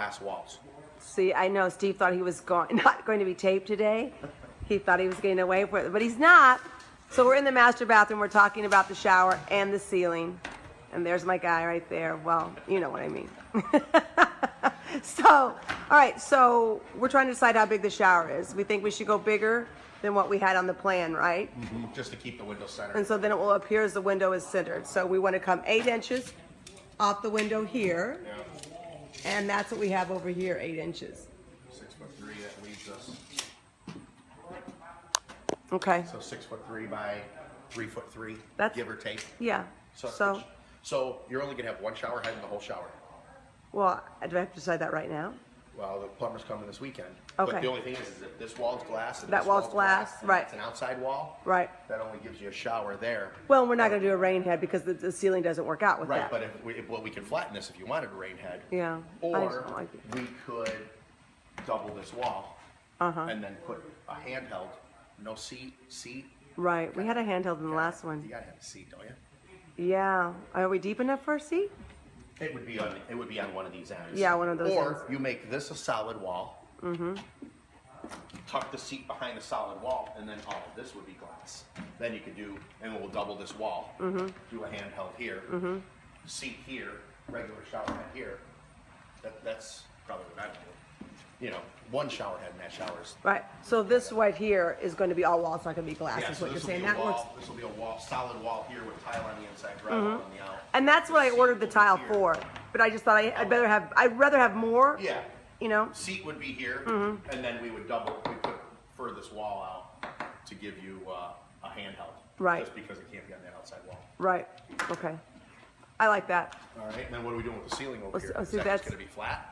glass walls. See, I know Steve thought he was not going to be taped today. He thought he was getting away with it, but he's not. So we're in the master bathroom. We're talking about the shower and the ceiling. And there's my guy right there. Well, you know what I mean. So, all right, so we're trying to decide how big the shower is. We think we should go bigger than what we had on the plan, right? Mm-hmm. Just to keep the window centered. And so then it will appear as the window is centered. So we want to come 8 inches off the window here. Yeah. And that's what we have over here, 8 inches. 6'3", that leaves us. Okay. So 6'3" by 3'3", That's, give or take. Yeah. So you're only gonna have one shower head in the whole shower. Well, do I have to decide that right now? Well, the plumber's coming this weekend. Okay. But the only thing is that this wall's glass. And That this wall's glass, and right. It's an outside wall. Right. That only gives you a shower there. Well, we're not going to do a rain head because the ceiling doesn't work out with right, that. But we can flatten this if you wanted a rain head. Yeah. Or we could double this wall and then put a handheld, no seat. Right. We had a handheld in the last one. You gotta have a seat, don't you? Yeah. Are we deep enough for a seat? It would be on one of these ends. Yeah, one of those Or ends. you make this a solid wall. Tuck the seat behind the solid wall, and then all of this would be glass. Then you could do, and we'll double this wall. Do a handheld here, seat here, regular shower head here. That's probably what I would do. You know, one shower head in that shower's. Right. So this right here is going to be all wall. It's not going to be glass. Yeah, is so what you're this will saying. be a That works. wall. This will be a wall, solid wall here with tile on the inside, drywall on the out. And that's what I ordered the tile for. But I just thought I'd rather have more. Yeah. You know. Seat would be here, and then we put furthest wall out to give you a handheld. Right. Just because it can't be on that outside wall. Right. Okay. I like that. All right. And then what are we doing with the ceiling over here? Oh, Is see, that that's just going to be flat?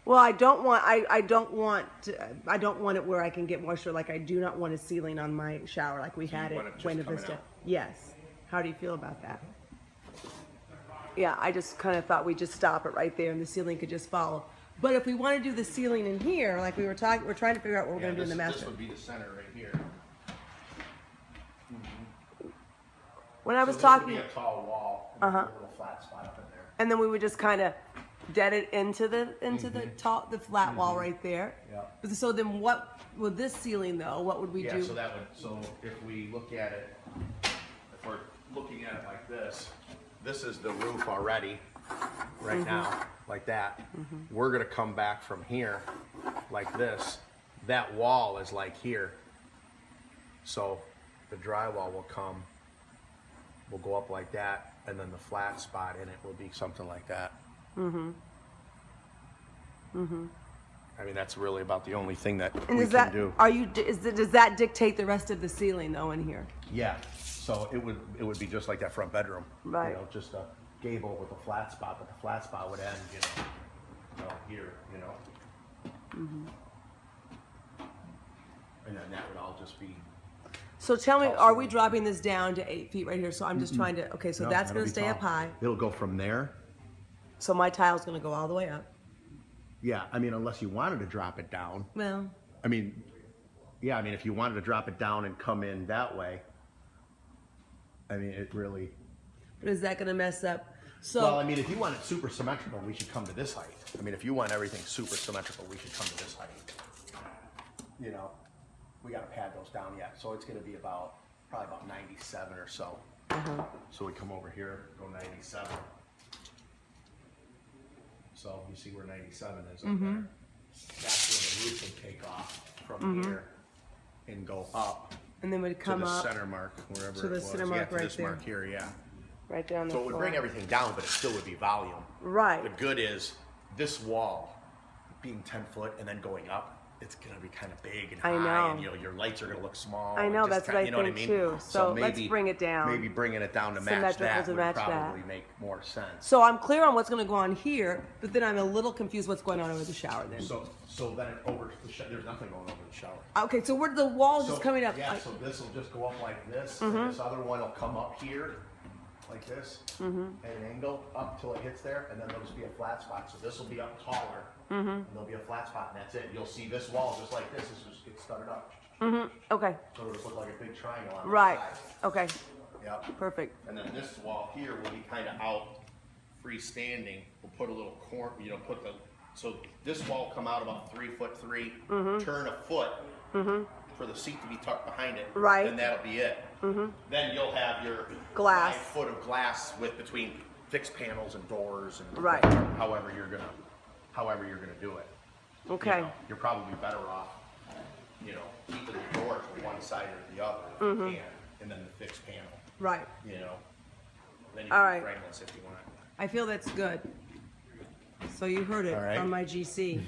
Well, I don't want it where I can get moisture. Like I do not want a ceiling on my shower like we had you it want it just Buena coming Vista. out? Yes. How do you feel about that? Yeah, I just kind of thought we'd just stop it right there and the ceiling could just follow. But if we want to do the ceiling in here, like we were talking, we're trying to figure out what we're going to do in the master. This would be the center right here. When I was This talking, would be a tall wall, and a little flat spot up in there. and then we would just kind of dead it into the the flat wall right there. Yeah. So then, what with this ceiling though? What would we do? Yeah. So if we look at it, if we're looking at it like this, this is the roof already, right now, like that. We're gonna come back from here, like this. That wall is like here. So the drywall will come. We'll go up like that, and then the flat spot in it will be something like that. I mean, that's really about the only thing that we can do. Does that dictate the rest of the ceiling though in here? Yeah. So it would be just like that front bedroom. Right. You know, just a gable with a flat spot, but the flat spot would end, here, And then that would all just be. So tell me, are we dropping this down to 8 feet right here? So I'm just trying to. Okay, so No, that's that'll going to be stay tall. up high. It'll go from there. So my tile's going to go all the way up. Yeah, I mean, unless you wanted to drop it down. Well. I mean, yeah, I mean, if you wanted to drop it down and come in that way, I mean, it really. But is that going to mess up? So. Well, I mean, if you want it super symmetrical, we should come to this height. I mean, if you want everything super symmetrical, we should come to this height. You know, we got to pad those down yet, so it's going to be probably about 97 or so. So we come over here, go 97. So you see where 97 is up there. That's where the roof would take off from here and go up. And then we'd come to the up center mark, wherever to the it was. center mark to right this there. mark here, yeah. Right down the So it would floor. bring everything down, but it still would be volume. Right. The good is this wall being 10 foot and then going up, it's going to be kind of big and high, and your lights are going to look small. I know, and that's what I think too. So maybe, let's bring it down. Maybe bringing it down to match Symmetrical that to would match probably that. make more sense. So I'm clear on what's going to go on here, but then I'm a little confused what's going on over the shower then. So then there's nothing going over the shower. Okay, so where the wall's just coming up. Yeah, so this will just go up like this, and this other one will come up here, like this, at an angle, up till it hits there, and then there'll just be a flat spot. So this will be up taller, and there'll be a flat spot, and that's it. You'll see this wall just like this, it's just gets started up. Okay. So it'll just look like a big triangle on Right. the side. Okay. Yep. Perfect. And then this wall here will be kind of out freestanding. We'll put a little put the So this wall come out about 3'3", turn a foot for the seat to be tucked behind it. Right. And that'll be it. Then you'll have your Glass. 5 foot of glass with between fixed panels and doors and Right. however you're gonna do it. Okay. You know, you're probably better off, you know, keeping the doors on one side or the other, and then the fixed panel. Right. You know, then you All can right. frameless if you want. I feel that's good. So you heard it All right. from my GC.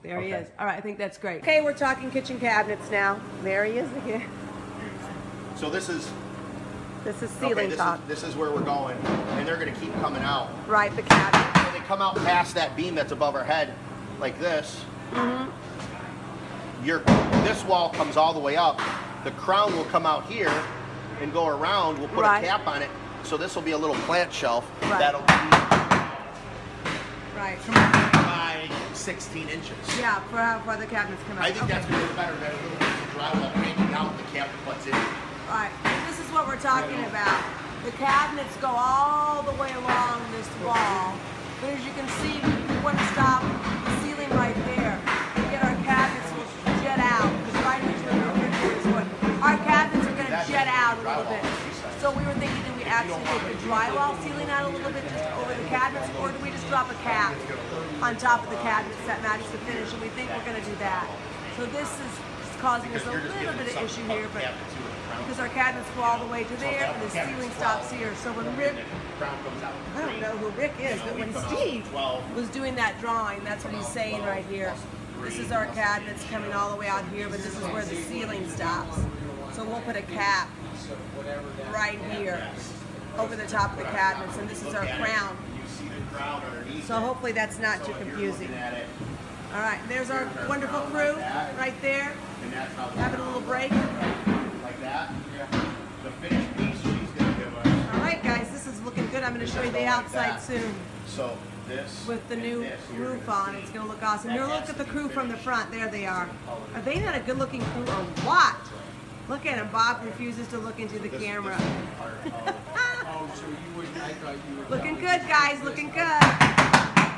There he Okay. is. All right, I think that's great. Okay, we're talking kitchen cabinets now. There he is again. So this is This is ceiling talk. This is where we're going, and they're going to keep coming out. Right, the cabinet. When they come out past that beam that's above our head, like this, this wall comes all the way up. The crown will come out here and go around. We'll put Right. a cap on it, so this will be a little plant shelf Right. that'll be Right. by 16 inches. Yeah, for how the cabinets come out. I think Okay. that's going to be better than a little piece of drywall hanging out the cabinet butts in. All right, this is what we're talking about. The cabinets go all the way along this wall, but as you can see, we want to stop the ceiling right there and get our cabinets will jet out, because right here is what our cabinets are going to jet out a little bit. So we were thinking, do we actually take the drywall ceiling out a little bit just over the cabinets, or do we just drop a cap on top of the cabinets that matches the finish? And we think we're going to do that. So this is causing us a little bit of issue here, but because our cabinets go all the way to there and the ceiling stops here. So when Rick, I don't know who Rick is, but when Steve was doing that drawing, that's what he's saying right here. This is our cabinets coming all the way out here, but this is where the ceiling stops. So we'll put a cap right here over the top of the cabinets, and this is our crown. So hopefully that's not too confusing. All right, there's our wonderful crew right there, having a little break. Like that. The finished piece she's going to give us. All right, guys, this is looking good. I'm going to show you the outside soon So this with the new this, you're roof gonna on. see It's going to look awesome. Here, look at the crew from the front. There they are. color. Are they not a good-looking crew or what? Look at him. Bob refuses to look into the camera. Oh, so you wouldn't, I thought you would. Looking good, guys. Looking good.